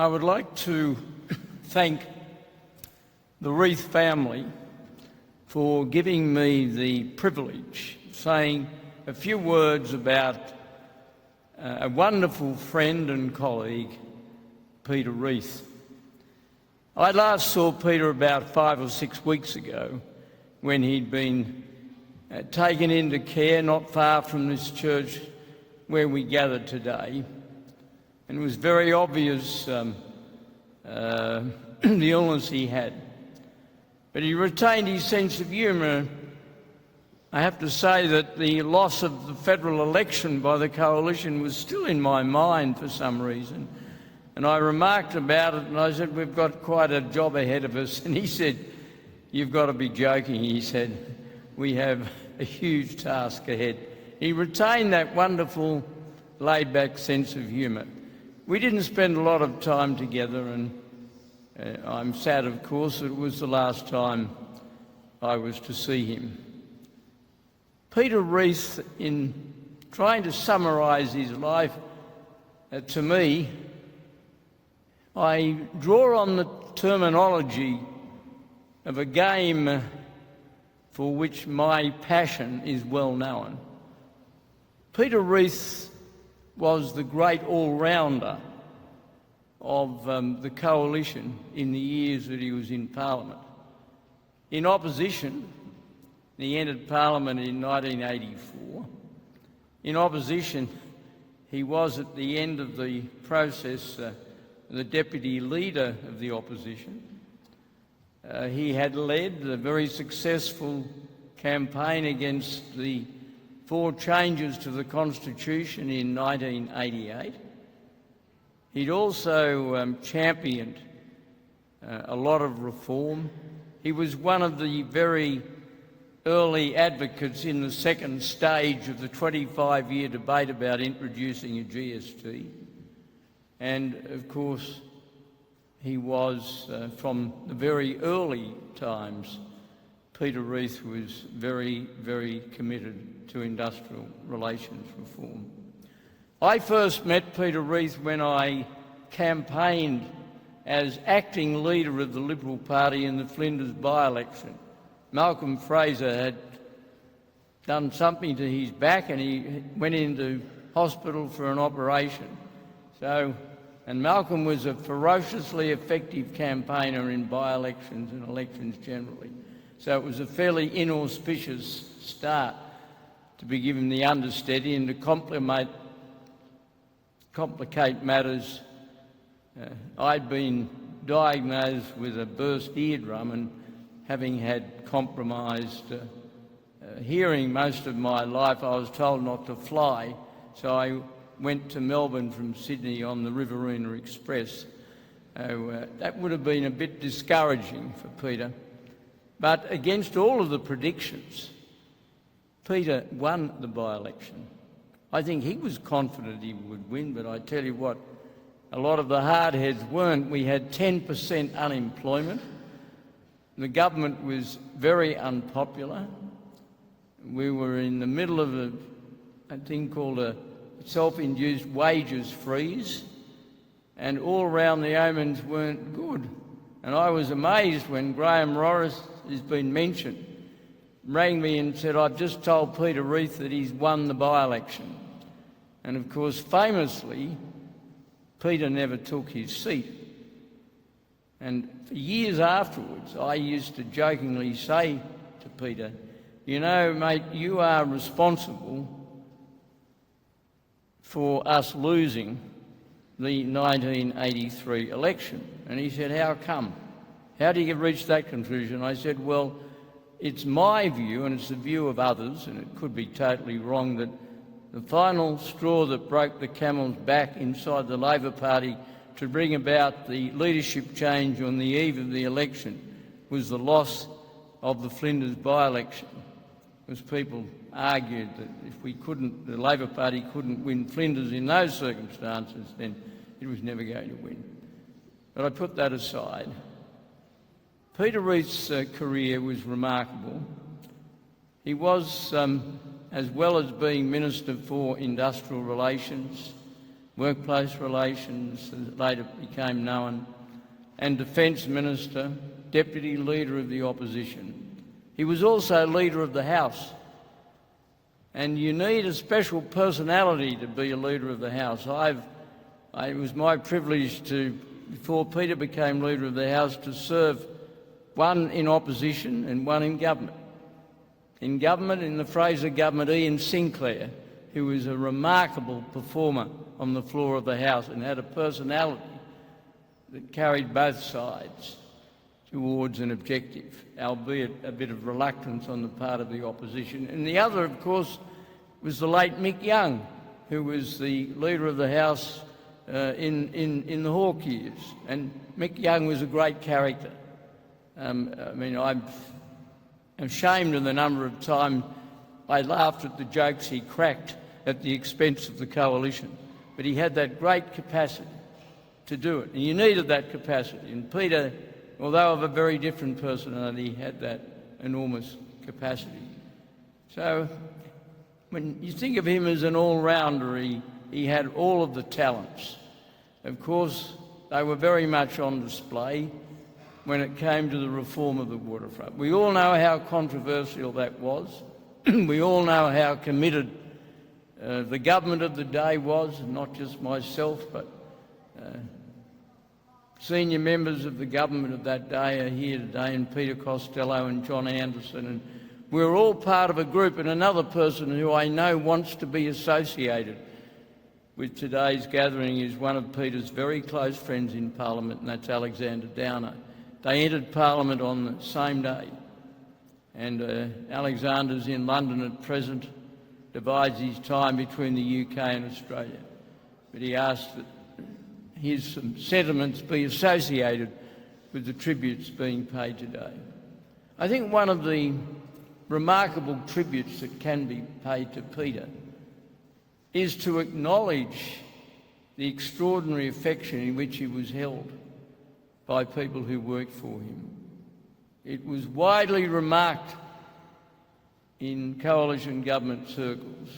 I would like to thank the Reith family for giving me the privilege of saying a few words about a wonderful friend and colleague, Peter Reith. I last saw Peter about 5 or 6 weeks ago when he'd been taken into care not far from this church where we gathered today. And it was very obvious the illness he had. But he retained his sense of humour. I have to say that the loss of the federal election by the coalition was still in my mind for some reason. And I remarked about it and I said, we've got quite a job ahead of us. And he said, you've got to be joking. He said, we have a huge task ahead. He retained that wonderful laid-back sense of humour. We didn't spend a lot of time together, and I'm sad, of course, that it was the last time I was to see him. Peter Reith, in trying to summarise his life, to me, I draw on the terminology of a game for which my passion is well known. Peter Reith was the great all-rounder of the coalition in the years that he was in Parliament. In opposition, he entered Parliament in 1984. In opposition, he was at the end of the process the deputy leader of the opposition. He had led a very successful campaign against the 4 changes to the Constitution in 1988. He'd also championed a lot of reform. He was one of the very early advocates in the second stage of the 25-year debate about introducing a GST. And, of course, he was, from the very early times, Peter Reith was very, very committed to industrial relations reform. I first met Peter Reith when I campaigned as acting leader of the Liberal Party in the Flinders by-election. Malcolm Fraser had done something to his back and he went into hospital for an operation. And Malcolm was a ferociously effective campaigner in by-elections and elections generally. So it was a fairly inauspicious start to be given the understudy and to complicate matters. I'd been diagnosed with a burst eardrum and having had compromised hearing most of my life, I was told not to fly. So I went to Melbourne from Sydney on the Riverina Express. That would have been a bit discouraging for Peter. But against all of the predictions, Peter won the by-election. I think he was confident he would win, but I tell you what, a lot of the hardheads weren't. We had 10% unemployment. The government was very unpopular. We were in the middle of a thing called a self-induced wages freeze, and all around the omens weren't good. And I was amazed when Graham Rorris, has been mentioned, rang me and said, I've just told Peter Reith that he's won the by-election. And of course, famously, Peter never took his seat. And for years afterwards, I used to jokingly say to Peter, you know, mate, you are responsible for us losing the 1983 election. And he said, how come? How do you reach that conclusion? I said, well, it's my view, and it's the view of others, and it could be totally wrong, that the final straw that broke the camel's back inside the Labor Party to bring about the leadership change on the eve of the election was the loss of the Flinders by-election. Because people argued that if the Labor Party couldn't win Flinders in those circumstances, then it was never going to win. But I put that aside. Peter Reith's career was remarkable. He was, as well as being Minister for Industrial Relations, workplace relations, as later became known, and Defence Minister, Deputy Leader of the Opposition. He was also Leader of the House. And you need a special personality to be a Leader of the House. It was my privilege to, before Peter became Leader of the House, to serve one in opposition and one in government. In government, in the Fraser government, Ian Sinclair, who was a remarkable performer on the floor of the House and had a personality that carried both sides towards an objective, albeit a bit of reluctance on the part of the opposition. And the other, of course, was the late Mick Young, who was the Leader of the House in the Hawke years. And Mick Young was a great character. I'm ashamed of the number of times I laughed at the jokes he cracked at the expense of the coalition. But he had that great capacity to do it. And you needed that capacity. And Peter, although of a very different personality, had that enormous capacity. So when you think of him as an all-rounder, he had all of the talents. Of course, they were very much on display when it came to the reform of the waterfront. We all know how controversial that was. We all know how committed the government of the day was, not just myself, but senior members of the government of that day are here today, and Peter Costello and John Anderson, and we're all part of a group. And another person who I know wants to be associated with today's gathering is one of Peter's very close friends in Parliament, and that's Alexander Downer. They entered Parliament on the same day, and Alexander's in London at present, divides his time between the UK and Australia. But he asked that his sentiments be associated with the tributes being paid today. I think one of the remarkable tributes that can be paid to Peter is to acknowledge the extraordinary affection in which he was held by people who worked for him. It was widely remarked in coalition government circles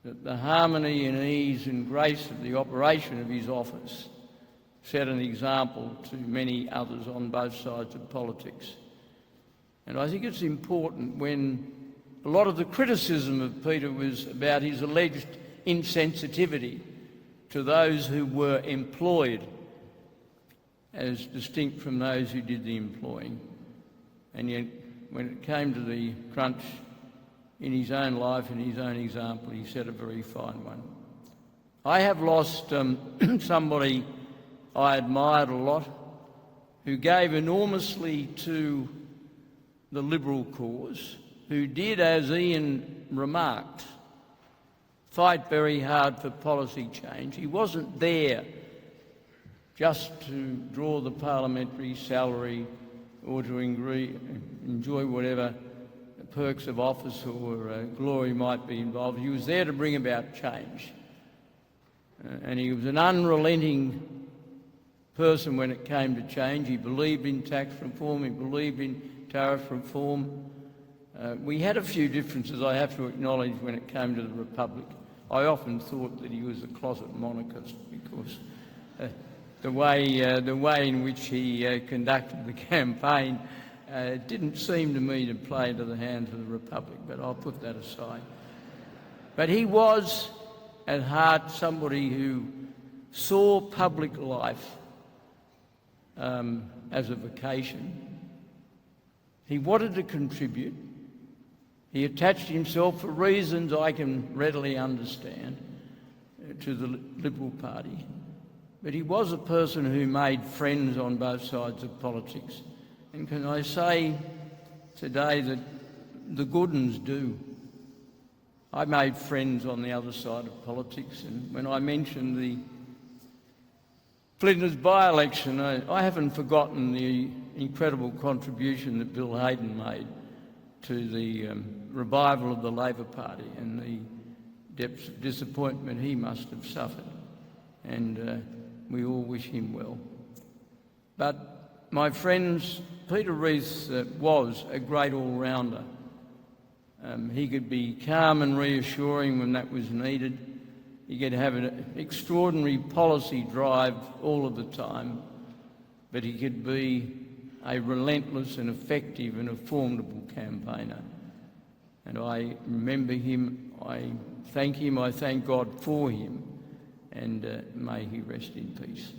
that the harmony and ease and grace of the operation of his office set an example to many others on both sides of politics. And I think it's important, when a lot of the criticism of Peter was about his alleged insensitivity to those who were employed as distinct from those who did the employing. And yet, when it came to the crunch in his own life and his own example, he set a very fine one. I have lost somebody I admired a lot, who gave enormously to the Liberal cause, who did, as Ian remarked, fight very hard for policy change. He wasn't there just to draw the parliamentary salary or to enjoy whatever perks of office or glory might be involved. He was there to bring about change. And he was an unrelenting person when it came to change. He believed in tax reform, he believed in tariff reform. We had a few differences, I have to acknowledge, when it came to the Republic. I often thought that he was a closet monarchist because the way in which he conducted the campaign didn't seem to me to play into the hands of the Republic, but I'll put that aside. But he was, at heart, somebody who saw public life as a vocation. He wanted to contribute. He attached himself, for reasons I can readily understand, to the Liberal Party. But he was a person who made friends on both sides of politics. And can I say today that the good uns do. I made friends on the other side of politics, and when I mentioned the Flinders by-election, I haven't forgotten the incredible contribution that Bill Hayden made to the revival of the Labor Party and the depths of disappointment he must have suffered. And we all wish him well. But, my friends, Peter Reith was a great all-rounder. He could be calm and reassuring when that was needed. He could have an extraordinary policy drive all of the time, but he could be a relentless and effective and a formidable campaigner. And I remember him, I thank him, I thank God for him, and may he rest in peace.